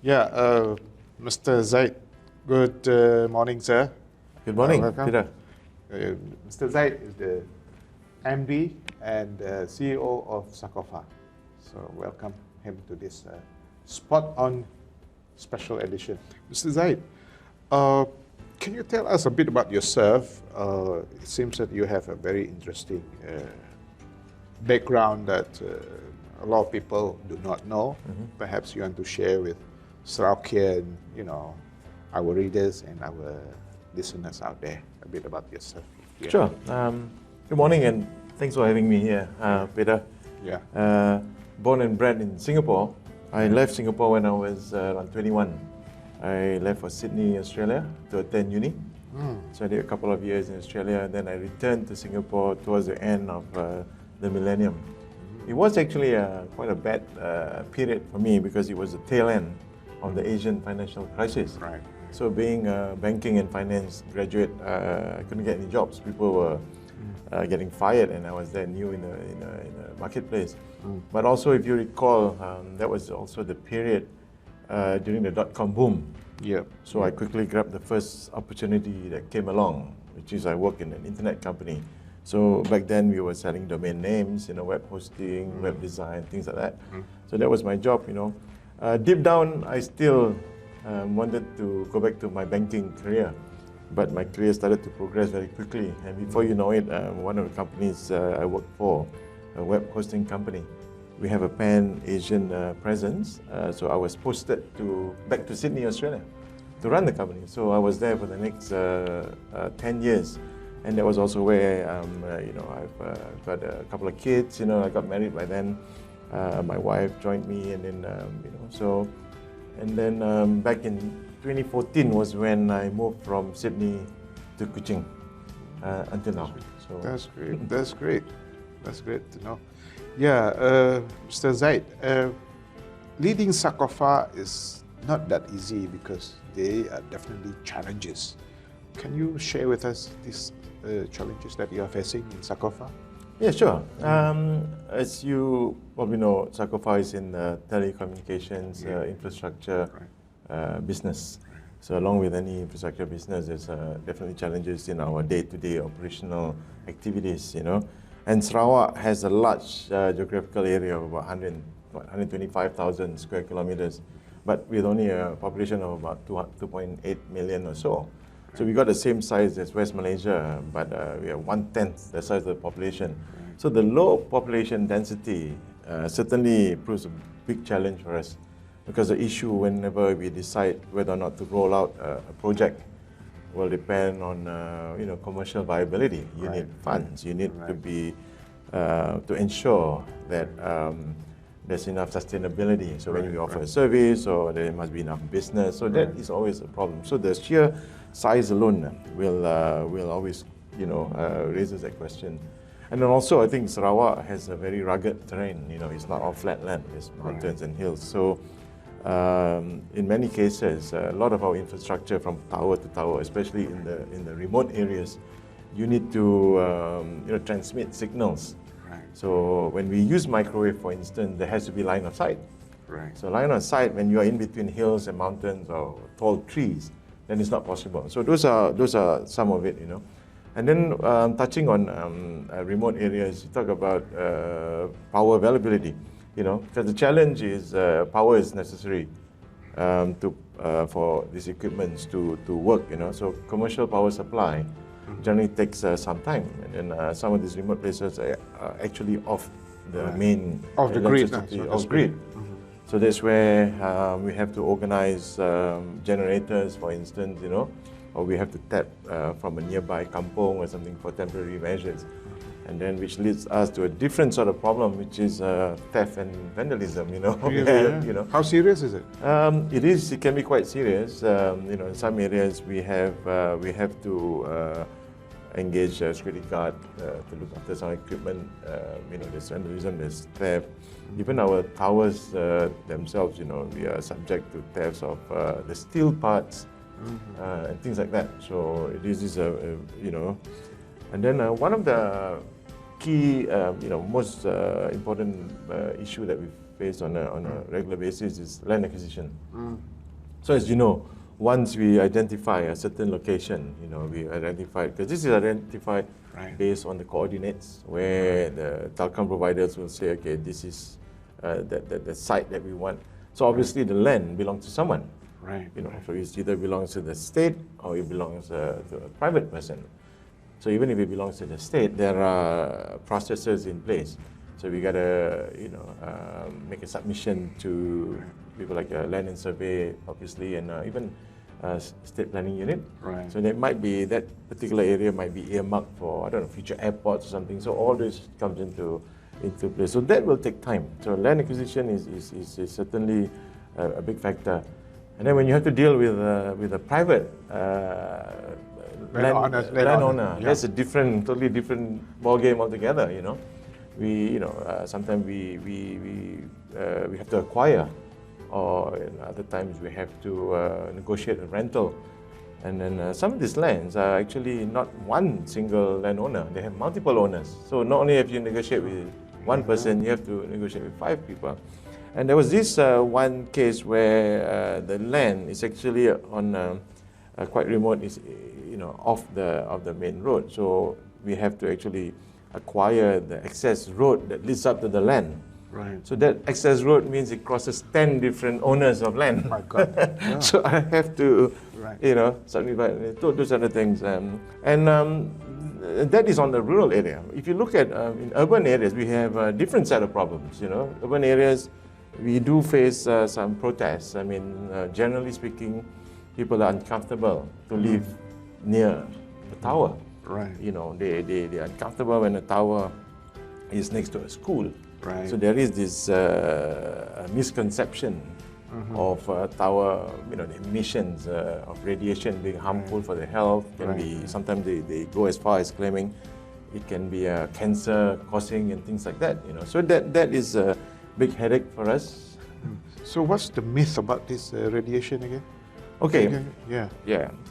Yeah, Mr. Zaid, good morning, sir. Good morning, Welcome. Peter. Mr. Zaid is the MD and CEO of Sacofa. So welcome him to this Spot On special edition. Mr. Zaid, can you tell us a bit about yourself? It seems that you have a very interesting background that a lot of people do not know. Perhaps you want to share with Sarawakian, our readers and our listeners out there a bit about yourself. Yeah. Sure. Good morning and thanks for having me here, Peter. Yeah. Born and bred in Singapore. I left Singapore when I was around 21. I left for Sydney, Australia to attend uni. So I did a couple of years in Australia and then I returned to Singapore towards the end of the millennium. It was actually quite a bad period for me because it was the tail end of the Asian financial crisis. Right. So being a banking and finance graduate, I couldn't get any jobs. People were getting fired and I was there new in the marketplace. But also if you recall, that was also the period during the dot-com boom. Yeah. So I quickly grabbed the first opportunity that came along, which is I work in an internet company. So back then we were selling domain names, web hosting, web design, things like that. So that was my job, Deep down, I still wanted to go back to my banking career, but my career started to progress very quickly. And before you know it, one of the companies I worked for, a web hosting company, we have a pan-Asian presence. So I was posted back to Sydney, Australia, to run the company. So I was there for the next 10 years. And that was also where, I've got a couple of kids, I got married by then. My wife joined me and then, back in 2014 was when I moved from Sydney to Kuching until now. So That's great. That's great. That's great to know. Yeah, Mr. Zaid, leading Sacofa is not that easy because there are definitely challenges. Can you share with us these challenges that you are facing in Sacofa? yeah, sure. As you probably know, Sacofa is in the telecommunications infrastructure business. So along with any infrastructure business, there's definitely challenges in our day-to-day operational activities, And Sarawak has a large geographical area of about 125,000 square kilometers, but with only a population of about 2.8 million or so. So we got the same size as West Malaysia, but we are 1/10 the size of the population. So the low population density certainly proves a big challenge for us, because the issue whenever we decide whether or not to roll out a project will depend on commercial viability. You need funds. You need to be to ensure that there's enough sustainability. So when you offer a service, or there must be enough business. So that is always a problem. So the sheer size alone will always raises that question. And then also I think Sarawak has a very rugged terrain. It's not all flat land. There's mountains and hills. So in many cases, a lot of our infrastructure from tower to tower, especially in the remote areas, you need to transmit signals. So when we use microwave, for instance, there has to be line of sight. So line of sight, when you are in between hills and mountains or tall trees, then it's not possible. So those are some of it, And then touching on remote areas, you talk about power availability, because the challenge is power is necessary for these equipments to work, So commercial power supply generally takes some time, and then some of these remote places are actually off the main Off the grid. Off grid. So that's where we have to organize generators, for instance, or we have to tap from a nearby kampong or something for temporary measures. And then which leads us to a different sort of problem, which is theft and vandalism, Really? How serious is it? It can be quite serious. In some areas we have to engage security guard to look after some equipment. There's vandalism, there's theft. Even our towers themselves, we are subject to thefts of the steel parts and things like that. So this is and then one of the key, most important issue that we face on a regular basis is land acquisition. So as you know, once we identify a certain location, we identify, because this is identified based on the coordinates, where the telecom providers will say, okay, this is the site that we want. So obviously the land belongs to someone. So it either belongs to the state or it belongs to a private person. So even if it belongs to the state, there are processes in place. So we gotta, make a submission to people like a land and survey, obviously, and even state planning unit. So that might be, that particular area might be earmarked for, I don't know, future airports or something. So all this comes into place. So that will take time. So land acquisition is certainly a big factor. And then when you have to deal with a private landowner, that's a totally different ball game altogether. We, sometimes we have to acquire, or other times we have to negotiate a rental. And then some of these lands are actually not one single landowner; they have multiple owners. So not only have you negotiate with one person, you have to negotiate with 5 people. And there was this one case where the land is actually on quite remote, is off the main road. So we have to actually acquire the access road that leads up to the land. So that access road means it crosses 10 different owners of land. Oh my God. Yeah. So I have to, subdivide, do certain things. That is on the rural area. If you look at in urban areas, we have a different set of problems. Urban areas, we do face some protests. I mean, generally speaking, people are uncomfortable to live near the tower. They're uncomfortable when the tower is next to a school. So there is this misconception of tower, the emissions of radiation being harmful for the health. Can be, sometimes they go as far as claiming it can be cancer causing and things like that. So that is a big headache for us. So what's the myth about this radiation again? Okay. Yeah.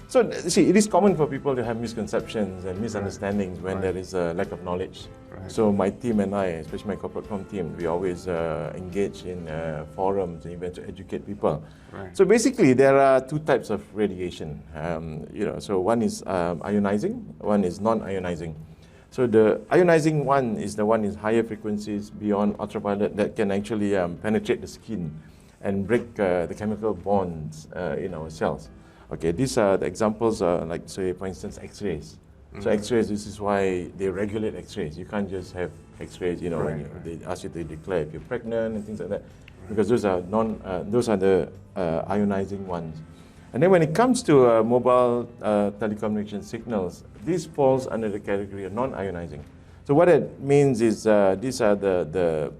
So see, it is common for people to have misconceptions and misunderstandings when there is a lack of knowledge. So my team and I, especially my corporate comm team, we always engage in forums and events to educate people. So basically, there are 2 types of radiation. So one is ionizing, one is non-ionizing. So the ionizing one is the one in higher frequencies beyond ultraviolet that can actually penetrate the skin and break the chemical bonds in our cells. Okay, these are the examples, like say, for instance, X-rays. So X-rays, this is why they regulate X-rays. You can't just have X-rays, they ask you to declare if you're pregnant and things like that, because those are the ionizing ones. And then when it comes to mobile telecommunication signals, this falls under the category of non-ionizing. So what it means is these are the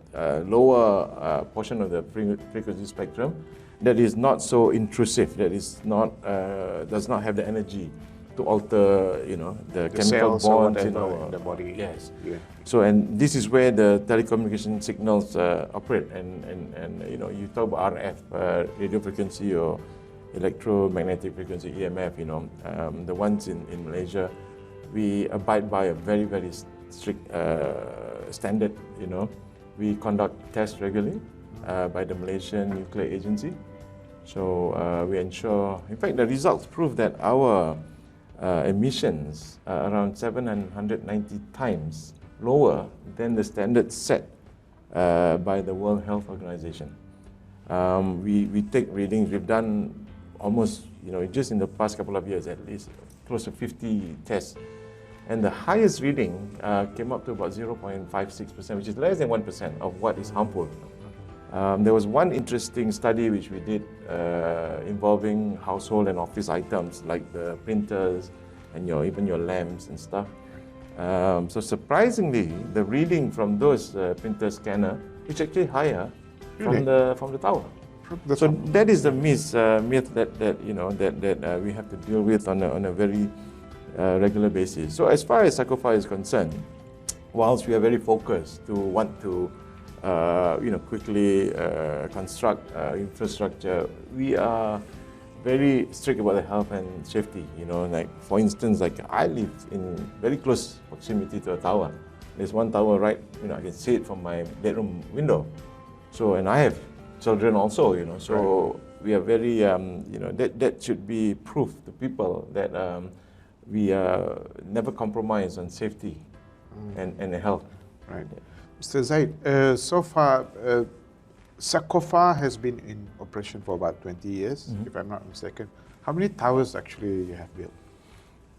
lower portion of the frequency spectrum that is not so intrusive, that is not does not have the energy to alter, the chemical bonds in the body. Yes. Yeah. So and this is where the telecommunication signals operate, and you talk about RF, radio frequency, or electromagnetic frequency, EMF. The ones in Malaysia, we abide by a very, very strict standard. We conduct tests regularly by the Malaysian Nuclear Agency. So we ensure, in fact, the results prove that our emissions are around 790 times lower than the standard set by the World Health Organization. We take readings. We've done almost, just in the past couple of years, at least close to 50 tests. And the highest reading came up to about 0.56%, which is less than 1% of what is harmful. There was one interesting study which we did involving household and office items like the printers and even your lamps and stuff. So surprisingly, the reading from those printer scanner is actually higher from the tower. So that is the myth that we have to deal with on a very regular basis. So as far as Sacofa is concerned, whilst we are very focused to want to quickly construct infrastructure, we are very strict about the health and safety. Like for instance, like I live in very close proximity to a tower. There's one tower right, I can see it from my bedroom window. So, and I have children also, so we are very, that should be proof to people that we never compromise on safety and health. Right. Mr. Zaid, so far, Sacofa has been in operation for about 20 years, if I'm not mistaken. How many towers actually you have built?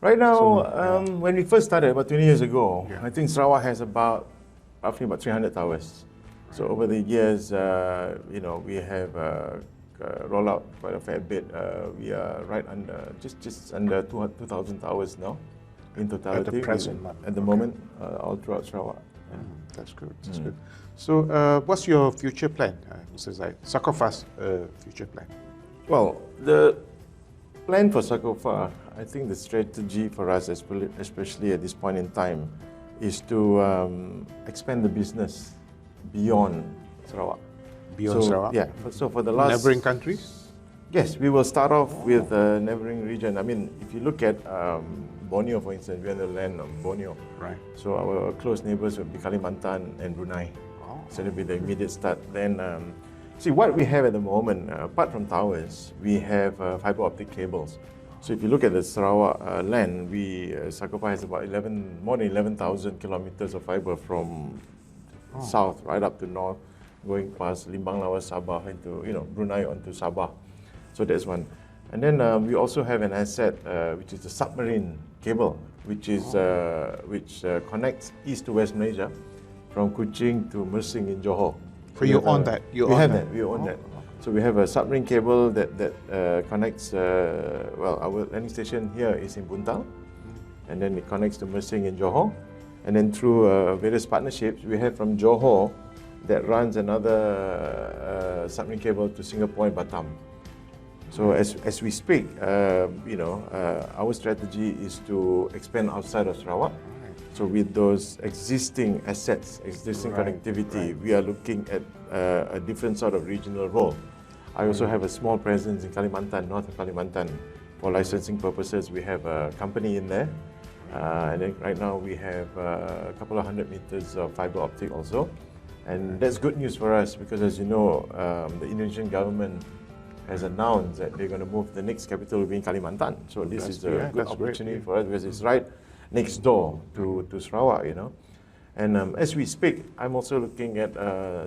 Right now, when we first started about 20 years ago, I think Sarawak has roughly about 300 towers. So over the years, we have rolled out quite a fair bit. We are right under, just under 2,000 towers now in totality. At the present at the moment, all throughout Sarawak. That's good. That's good. So, what's your future plan, Mr. Zaid? Sacofa's future plan? Well, the plan for Sacofa, I think the strategy for us, especially at this point in time, is to expand the business beyond Sarawak. Beyond Sarawak? Yeah. So for the last neighboring countries? Yes, we will start off with the neighboring region. I mean, if you look at Borneo, for instance, we are in the land of Borneo. Right. So our close neighbors will be Kalimantan and Brunei. So that'll be the immediate start. Then, see what we have at the moment, apart from towers, we have fiber optic cables. So if you look at the Sarawak land, Sacofa has about more than 11,000 kilometers of fiber from south right up to north, going past Limbang, Lawas, Sabah into Brunei onto Sabah. So that's one. And then we also have an asset which is the submarine cable, which connects east to west Malaysia, from Kuching to Mersing in Johor. So you own that? We own that. So we have a submarine cable that connects, our landing station here is in Buntal, and then it connects to Mersing in Johor. And then through various partnerships we have from Johor that runs another submarine cable to Singapore and Batam. So as we speak, our strategy is to expand outside of Sarawak. So with those existing assets, existing connectivity, we are looking at a different sort of regional role. I also have a small presence in Kalimantan, north of Kalimantan. For licensing purposes, we have a company in there. And then right now we have a couple of 100 meters of fiber optic also. And that's good news for us because, as you know, the Indonesian government has announced that they're going to move the next capital will be in Kalimantan. So this is a good opportunity for us because it's right next door to Sarawak, And as we speak, I'm also looking at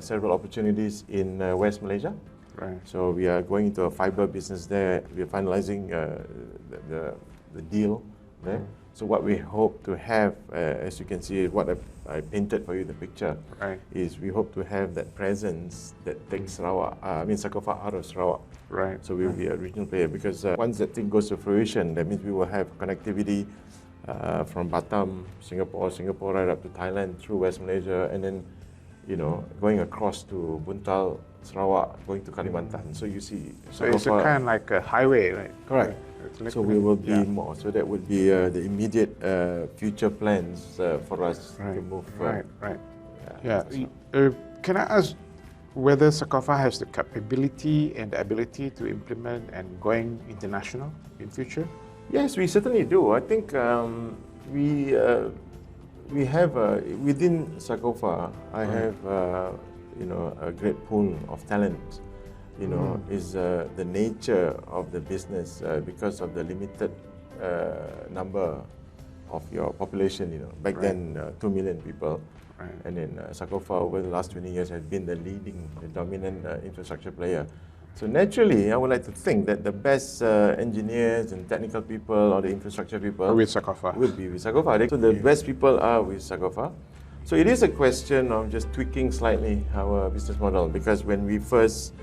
several opportunities in West Malaysia. Right. So we are going into a fiber business there. We are finalizing the deal there. So what we hope to have, as you can see, what I painted for you the picture, is we hope to have that presence that takes Sacofa out of Sarawak. Right. So we will be a regional player because once that thing goes to fruition, that means we will have connectivity from Batam, Singapore right up to Thailand through West Malaysia, and then going across to Buntal, Sarawak, going to Kalimantan. So you see, so it's a kind of like a highway, right? Correct. So we will be more. So that would be the immediate future plans for us to move. Right. Yeah. Can I ask whether Sacofa has the capability and the ability to implement and going international in future? Yes, we certainly do. I think we have within Sacofa. I have a great pool of talent. Is the nature of the business because of the limited number of your population. Back then 2 million people, and then Sacofa over the last 20 years has been the dominant infrastructure player. So naturally, I would like to think that the best engineers and technical people or the infrastructure people with Sacofa will be with Sacofa. So the best people are with Sacofa. So it is a question of just tweaking slightly our business model because when we first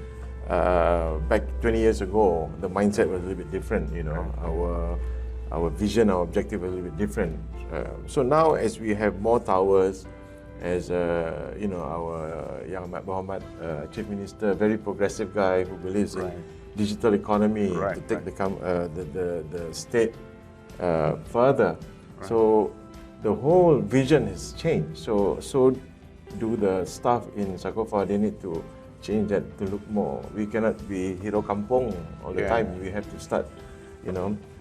back 20 years ago, the mindset was a little bit different. Our vision, our objective was a little bit different. So now, as we have more towers, as our Yang Ahmad Mohamad, Chief Minister, very progressive guy who believes in digital economy to take the state further. So the whole vision has changed. So do the staff in Sacofa. They need to change that to look more. We cannot be hero kampung all the time. We have to start,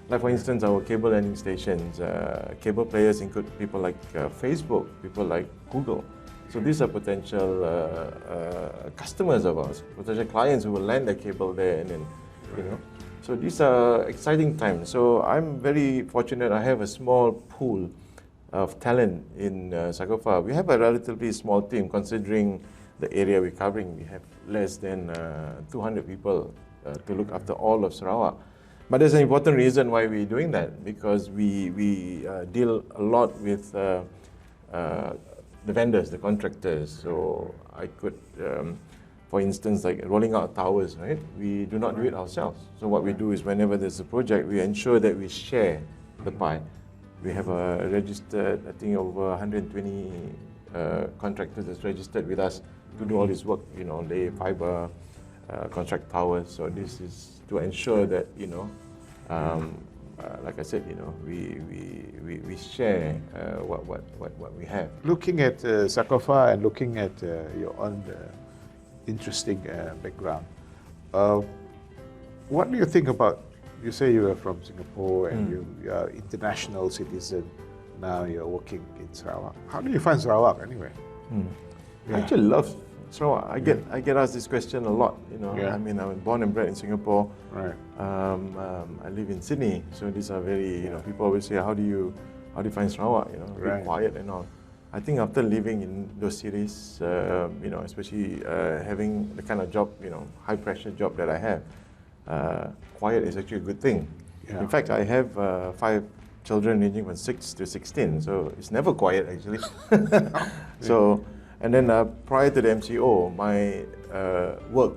like for instance, our cable landing stations. Cable players include people like Facebook, people like Google, So these are potential customers of ours, potential clients who will land their cable there, and then, you know. So these are exciting times. So I'm very fortunate. I have a small pool of talent in Sacofa. We have a relatively small team considering the area we're covering. We have less than 200 people to look after all of Sarawak. But there's an important reason why we're doing that, because we deal a lot with the vendors, the contractors. So I could, for instance, like rolling out towers, right? We do not do it ourselves. So what we do is whenever there's a project, we ensure that we share the pie. We have a registered, I think over 120 contractors that's registered with us to do all this work, you know, lay fiber, construct towers. So this is to ensure that, you know, like I said, you know, we share what we have. Looking at Sacofa and looking at your own interesting background, what do you think about? You say you are from Singapore and you are international citizen. Now you're working in Sarawak. How do you find Sarawak anyway? I actually love Sarawak. I get asked this question a lot. You know, I mean, I was born and bred in Singapore. Right. I live in Sydney, so these are very, you know, people always say, how do you find Sarawak? You know, very quiet and all. I think after living in those cities, you know, especially having the kind of job, you know, high pressure job that I have, quiet is actually a good thing. Yeah. In fact, I have 5 children ranging from 6 to 16, so it's never quiet actually. So, and then prior to the MCO, my work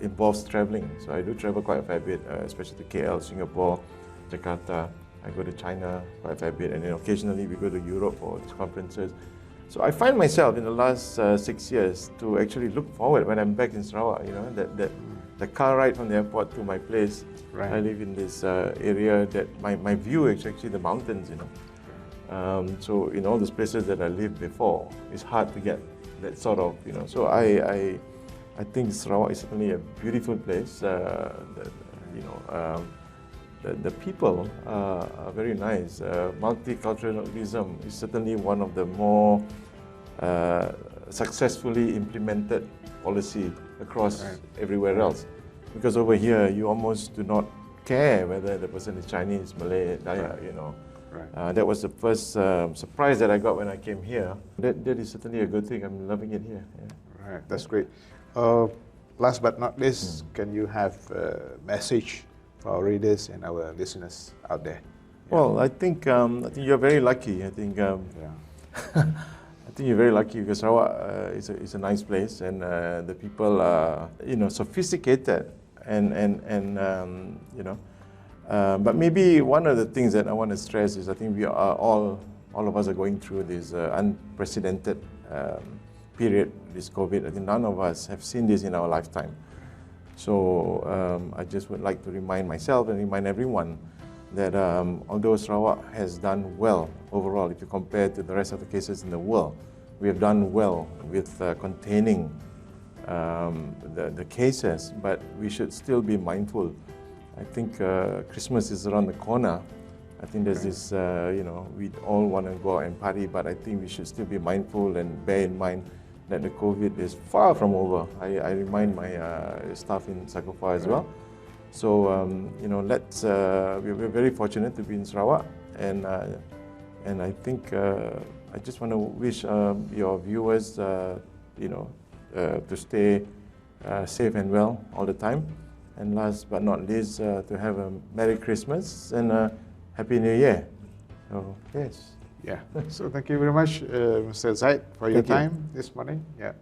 involves traveling. So I do travel quite a fair bit, especially to KL, Singapore, Jakarta. I go to China quite a fair bit, and then occasionally we go to Europe for these conferences. So I find myself in the last 6 years to actually look forward when I'm back in Sarawak. You know, that the car ride from the airport to my place. Right. I live in this area that my view is actually the mountains. You know, so in all those places that I lived before, it's hard to get that sort of, you know. So I think Sarawak is certainly a beautiful place. You know. The people are very nice. Multiculturalism is certainly one of the more successfully implemented policy across everywhere else. Because over here, you almost do not care whether the person is Chinese, Malay, Dayak, you know. That was the first surprise that I got when I came here. That is certainly a good thing. I'm loving it here. Yeah. Right, that's great. Last but not least, can you have a message for our readers and our listeners out there? Well, I think you're very lucky. I think I think you're very lucky because Sarawak is a nice place, and the people are, you know, sophisticated and you know. But maybe one of the things that I want to stress is I think we are all of us are going through this unprecedented period, this COVID. I think none of us have seen this in our lifetime. So I just would like to remind myself and remind everyone that although Sarawak has done well overall, if you compare to the rest of the cases in the world, we have done well with containing the cases, but we should still be mindful. I think Christmas is around the corner. I think there's this, you know, we all want to go out and party, but I think we should still be mindful and bear in mind that the COVID is far from over. I remind my staff in Sacofa as well. So, you know, we're very fortunate to be in Sarawak, and I think I just want to wish your viewers, you know, to stay safe and well all the time. And last but not least, to have a Merry Christmas and a Happy New Year. So, yes. Yeah. So thank you very much, Mr. Zaid, for your time this morning. Yeah.